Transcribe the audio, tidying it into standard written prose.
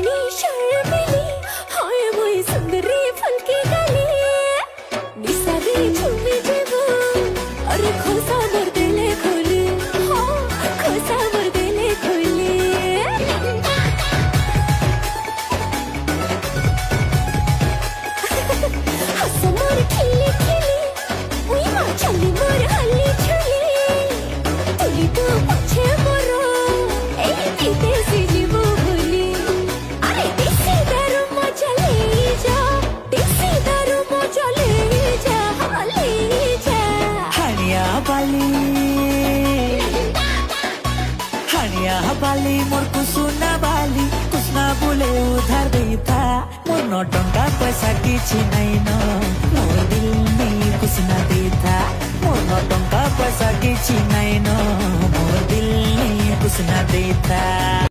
काली शर्मिली हाय वही सुंदरी फुलकी गली निसारी झूमी जेबो अरे खोसा मोर दिले खोली हाँ खोसा मोर दिले खोली हंस मोर खिली खिली उई माँ चली मोर हली छली तुली तो पछे मोरो ए पीते सी जीवो भूली अरे देसी दारू मजा ले जा देसी दारू मजा ले जा हाँ ले जा हनिया बाली मोर कुसुना बाली कुसना बोले उधार देता मोर नो टंका पैसा किछि नहीं न मोर दिल में कुसना देता मोर नो टंका पैसा किछि नहीं न मोर दिल में कुसना देता।